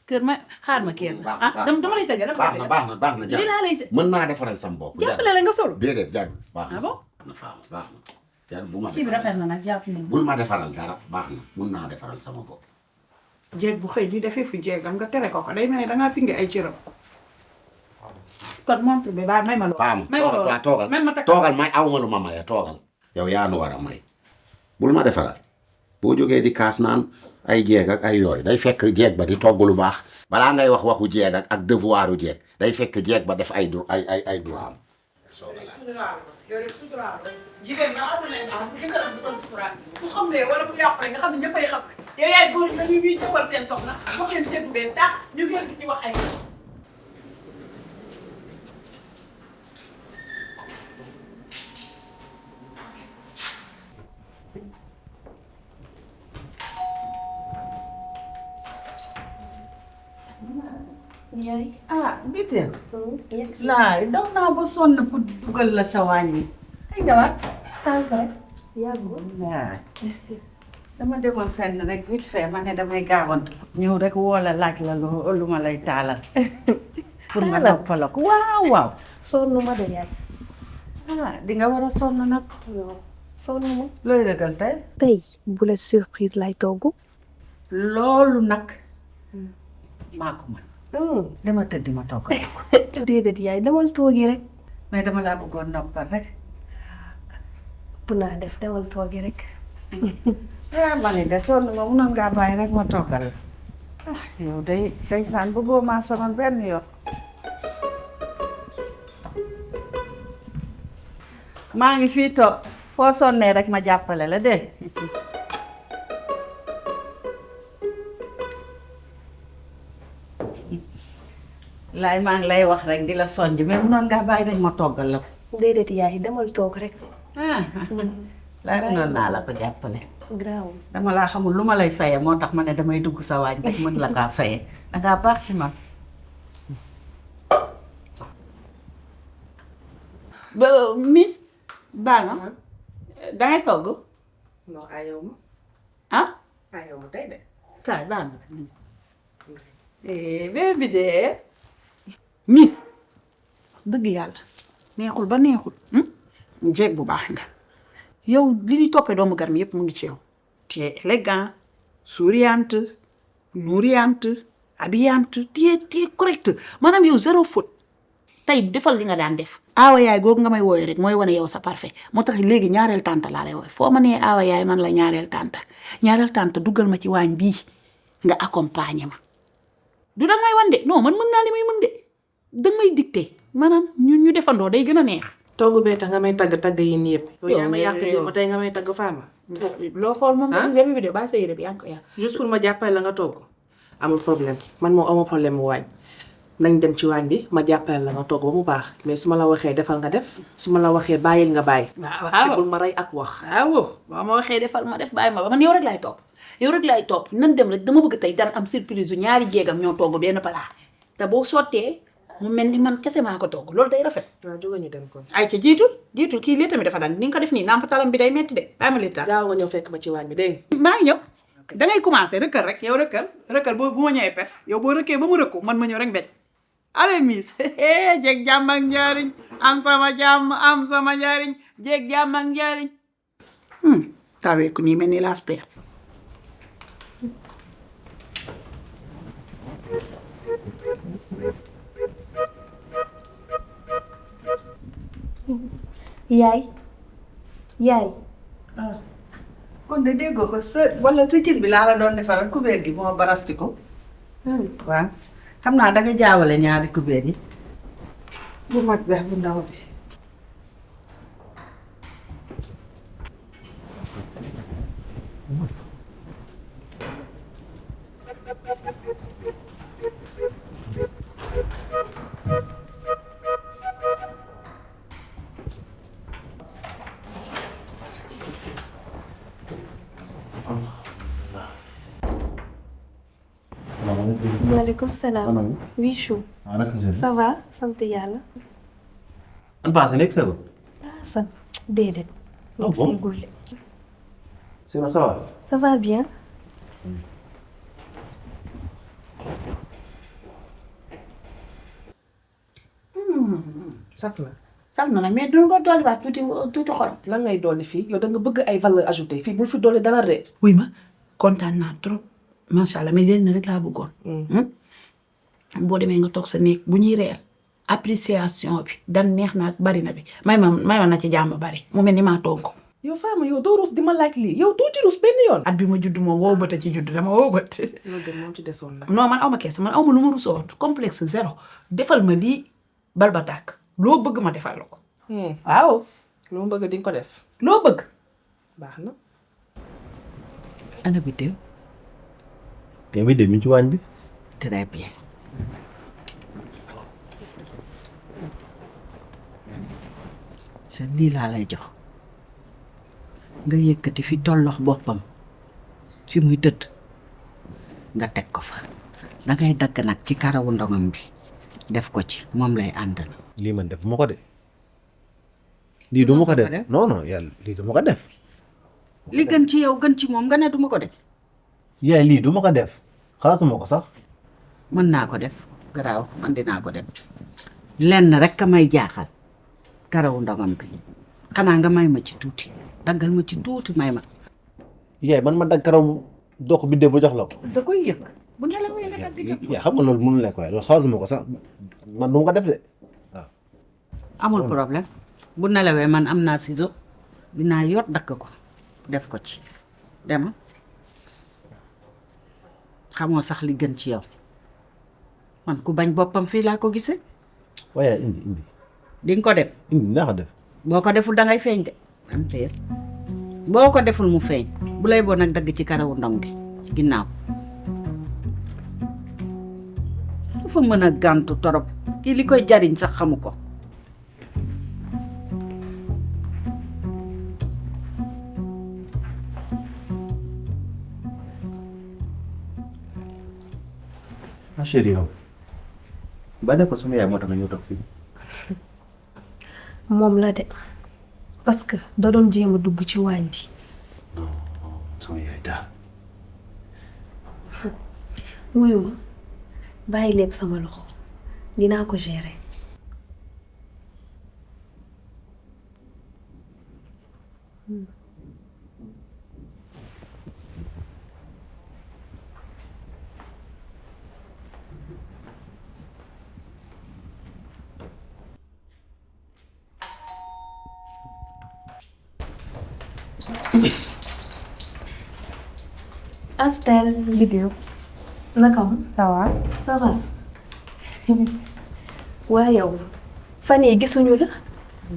kër ma xaar ma kenn dama lay tëgg baax na lii laa lay mën naa defaral sam bopp. jàppale la nga solo déedéet jàpp baax na. ah bon baax na jàpp bu ma kii bi rafet na nag jàpp nañu. bul ma defaral dara baax na mën naa defaral sama bopp. jeeg bu xëy di defee fu jeegam nga tere ko day mel ne dangaa finge ay cëram. kon montre bi baax may ma lool. may ma lool toogal toogal may aw ma lu ma maye toogal. yow yaa nu war a may bul ma defaral boo jógee di kaas naan ay jeeg ak ay yooyu day fekk jeeg ba di togg lu baax balaa ngay wax waxu jeeg ak devoiru jeeg day fekk jeeg ba def ay droit am. jigéen ña am nañu am jëkkëram di ko suturaal bu xam ne wala bu yàqu rek nga xam ne ñëppay xam yow yaay góor ñi ñuy jëmbal seen soxna wax leen seen bu bees tax ñu gën ci wax ay. yaay ah Bitène. laay daw naa ba sonn pour dugal la sa waañ bi. ay nga waat. tànk rek yàggul. waaw dama demoon fenn rek vite fait ma ne damay gaawantu. ñëw rek woo la laaj la lu ma lay taalal. pour nga noppal ko waaw waaw. sonn ma de yaay. ah di nga war a sonn nag. sonn ma. looy ragal tey. tey bu la surprise lay togg. loolu nag maa ko mën. dama tëdd ma toggal ko. déedéet yaay demal toogi rek. mais dama laa bëggoon noppal rek. bu naa def demal toogi rek. ah ma ne de sonn ma munoon ngaa bàyyi rek ma toggal la. ah yow day saan bëggoo maa sonal benn yoon. maa ngi fii toog foo sonnee rek ma jàppale la dégg. laay maa ngi lay wax rek di la sonj mais munoon ngaa bàyyi rek ma toggal la ko. déedéet yaay demal toog rek. laay munoon naa la ko jàppale. graaw. dama laa xamul lu ma lay faye moo tax ma ne damay dugg sa waañ rek mën la kaa faye dangaa baax ci man. Miss baal ma dangay togg. non ayoo ma. ah. ayoo ma tey de. kaay baal ma. bébé bi de. Miss dëgg yàlla neexul ba neexul. jeeg bu baax nga. yow li ñuy toppee doomu gar mi yëpp mu ngi ci yow. tu es élégant souriante nourriante habillante tu es correct maanaam yow zéro faute. tey defal li nga daan def. aawa yaay googu nga may wooyee rek mooy wane yow sa parfait moo tax léegi ñaareel tante laa lay wooye foo ma nee aawa yaay man la ñaareel tante duggal ma ci waañ bii nga accompagner ma. du danga may wan de non man mën naa li may mën de danga may dicté maanaam ñu defandoo day gën a neex. togg bee tax nga may tagg yi nii yëpp. yow yaa ma yàq yow ba tey nga may tagg faama. loo xool moom bébé bi de bàyyi sa yére bi yaa ngi ko yàq. juste pour ma jàppale la nga togg amul problème man moom amoo problème mu waañ nañ dem ci waañ bi ma jàppale la nga togg ba mu baax mais su ma la waxee defal nga def su ma la waxee bàyyil nga bàyyi. waaw te bul ma rey ak wax. waaw boo ma waxee defal ma def bàyyi ma ba man yow rek laay topp nan dem rek dama bëgg tey daan am surprise yu ñaari jéegam ñoo togg benn palaa te boo sottee mu mel ni man kese maa ko togg loolu day rafet. waaw jóge ñu dem kon. ay ca jiitul kii lii tamit dafa daan ni nga ko def nii namp talam bi day metti de bàyyi ma lii taal. gaaw nga ñëw fekk ma ci waañ bi dégg nga. maa ngi ñëw dangay commencé rëkkal rek yow rëkkal bu ma ñëwee pes yow boo rëkkee ba mu rëkku man ma ñëw rek mbéj. allez Miss jeeg jàmm ak njariñ am sama njariñ jeeg jàmm ak njariñ. tawee ku nii mel ni laas peer. yaay. kon de déggoo ko wala sa cin bi laa la doon defaral kubéer gi moo barasti ko. waaw xam naa danga jaawale ñaari kubéer yi. bu mag beex bu ndaw bi. maaleykum salaam. oui chou. ça va sant yàlla. an paase nekk fegul. sant déedéet. ah bon seegul de. sinon ça va. ça va bien. saf na. saf na nag mais duñ ko dolliwaat tuuti xorom. lan ngay dolli fii yow da nga bëgg ay valeur ajoutée fii bul fi dolli dara de. wuy ma kontaan naa trop macha allah mais leen rek laa bëggoon. boo demee nga toog sa néeg bu ñuy reer appréciation bi dan neex na ak bari na bi may ma na ci jàmm bari mu mel ni maa togg. yow Fama yow doo rus di ma laaj lii yow doo ci rus benn yoon. at bi ma judd moom woo bët a ci judd dama woo bët. loolu de moom ci desoon na. non man aw ma kees man aw ma lu ma rusoo complexe zéro defal ma lii bal ba tàkk loo bëgg ma defal la ko. waaw. lu mu bëgg di nga ko def. loo bëgg. baax na. ana bi teew. te bi dem ci waañ bi. très bien. sa lii laa lay jox nga yëkkati fi tollox boppam fi muy tëdd nga teg ko fa dangay dagg nag ci karawu ndongam bi def ko ci moom lay àndal. lii man def ma ko de. lii du ma ko def non non yàlla lii du ma ko def. li gën ci yow gën ci moom nga ne duma ko def. yaay lii du ma ko def xalaatuma ko sax. mën naa ko def garaaw man dinaa ko def lenn rek ka may jaaxal karawu ndongam bi xanaa nga may ma ci tuuti daggal ma ci tuuti may ma. yaay man ma dagg karaw dox bi dee ba jox la ko. da koy yëg bu nelawee nga dagg jox yaa xam nga loolu mënul nekk waaye loolu xalaatuma ko sax man du ma ko def de waaw. amul problème bu nelawee man am naa ciseau dinaa yor dakk ko def ko ci dema xamoo sax li gën ci yow man ku bañ boppam fii laa ko gisee. waaye indi di nga ko def. indi naa ko def. boo ko deful dangay feeñ de am téer boo ko deful mu feeñ bu lay boo nag dagg ci karawu ndong gi ci ginnaaw dafa mën a gàntu torop kii li koy jariñ sax xamu ko. ma chérie yow ba ne ko sama yaay moo tax nga ñëw toog fii. moom la de parce que da doon jéem a dugg ci waañ bi. sama yaay daal. wuyu ma bàyyi lépp sama loxo dinaa ko gérer. Astel vidéo naka am ça va waaye yow fan yii gisuñu la.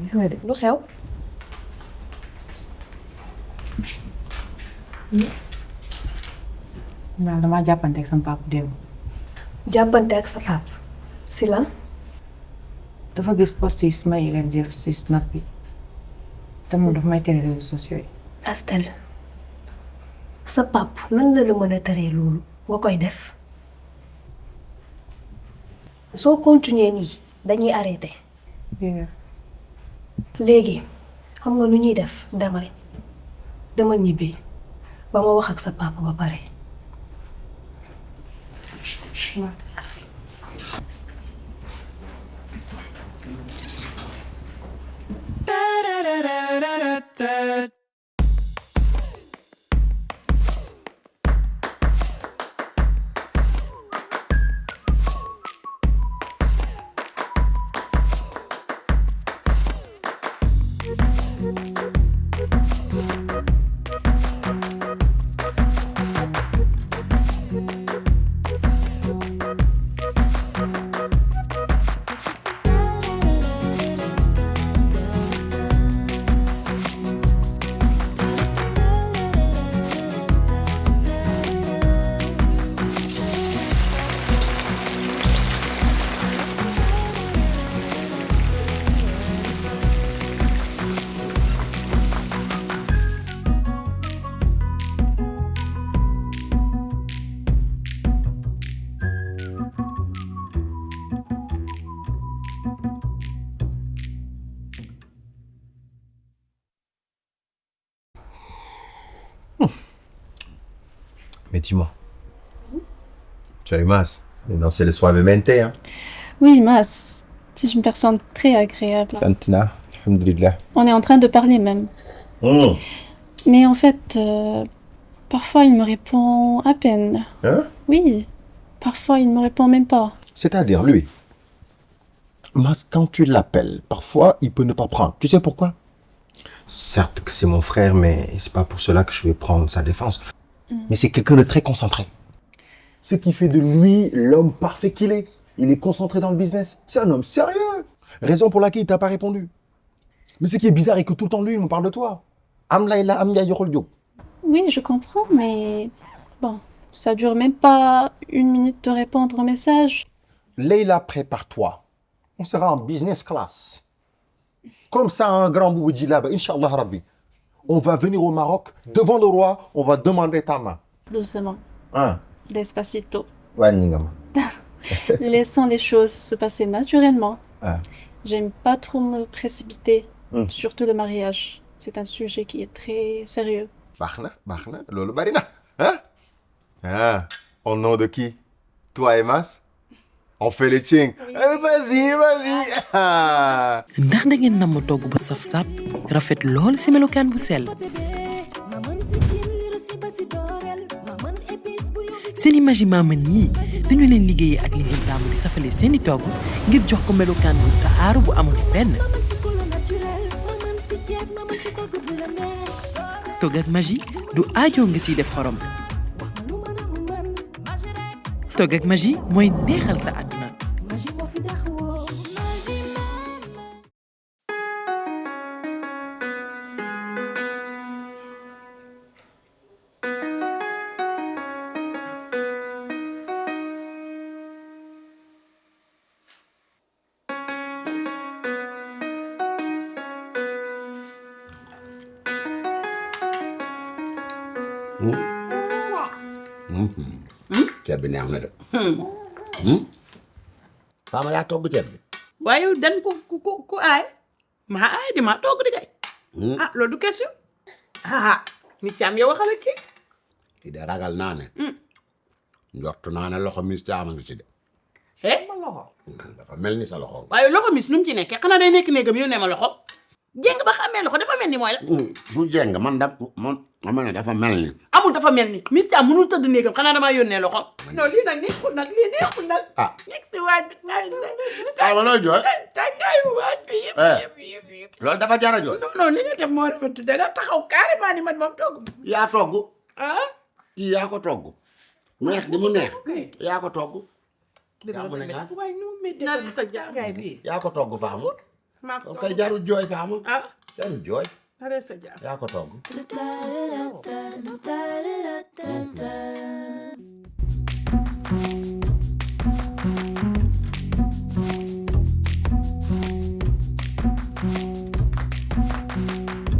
gis nga de. lu xew. daal damaa jàppante ak sama papa démb. jàppante ak sa pap si lan. dafa gis post yi ma yi leen def si snap bi te moom dafa may tere réseaux sociaux yi. Astel sa pap lan la mën a teree loolu nga koy def soo continuer nii dañuy arrêté. léegi xam nga lu ñuy def demal ñibbi ba ma wax ak sa papa ba pare. Mais dis-moi, tu as eu Mas. Non, c'est le suavemente, hein. Oui, Mas, c'est une personne très agréable. Santina, alhamdulillah. On est en train de parler même. Mais en fait, parfois il me répond à peine. Hein? Oui, parfois il me répond même pas. C'est-à-dire, lui, Mas, quand tu l'appelles, parfois, il peut ne pas prendre. Tu sais pourquoi? Certes que c'est mon frère, mais c'est pas pour cela que je vais prendre sa défense. Mais c'est quelqu'un de très concentré. Ce qui fait de lui l'homme parfait qu'il est. Il est concentré dans le business. C'est un homme sérieux. Raison pour laquelle il t'a pas répondu. Mais ce qui est bizarre est que tout le temps, lui, il me parle de toi. Oui, je comprends, mais bon, ça dure même pas une minute de répondre au message. Leïla, prépare-toi. On sera en business class. Comme ça, un grand boubou djilaba, Inch'Allah Rabbi. On va venir au Maroc, devant le roi, on va demander ta main. Doucement, Hein? despacito. Ouais, Ningama. Laissons les choses se passer naturellement. Ah. J'aime pas trop me précipiter, surtout le mariage. C'est un sujet qui est très sérieux. Bahna, lolo barina. Hein? Ah, au nom de qui? Toi et Mas? On fait le ching. Oui. Vas-y. Ah. ndax da ngeen namm togg bu saf-sap rafet lool si melokaan bu sell seeni magi maaman yii dañu leen liggéeyee ak li ngeen taamu di safale seeni togg ngir jox ko melokaan bu taaru bu amul fenn togg ak magi du aajoo nga siy def xorom togg ak magi mooy neexal sa àdduna ceeb bi neex na de. Fama yaa togg ceeb bi. waaye dan ku aay maa aay di maa togg di kay. ah loolu du question. Miss Thiam yow waxal ak kii. kii de ragal naa ne. njortu naa ne loxo Miss Thiam a ngi ci de. ma loxo. dafa mel ni sa loxo. waaye loxo Miss nu mu ci nekkee xanaa day nekk néegam yónnee ma loxo. jéng ba xamee loxo dafa mel ni mooy la. du jeng man ma ne dafa mel ni. amul dafa mel ni Miss Thiam mënul tëdd néegam xanaa damaa yónnee loxo. non lii nag neexul nag lii neexul nag. ah nekk si waaj bi ah ma looy jooy. tàngaayu waaj bi yëpp. loolu dafa jar a jooy. non li nga def moo rafetlu da nga taxaw carrément ni man moom togg. yaa togg. ah. kii yaa ko togg. neex gi mu neex. yaa ko togg. yaa ko neex waaye nu mu méttee sa jàngaay bi. yaa ko togg Fama. maa ko kon kay jarul jooy Fama. ah jarul jooy. arrête sa jàmm. yaa ko togg.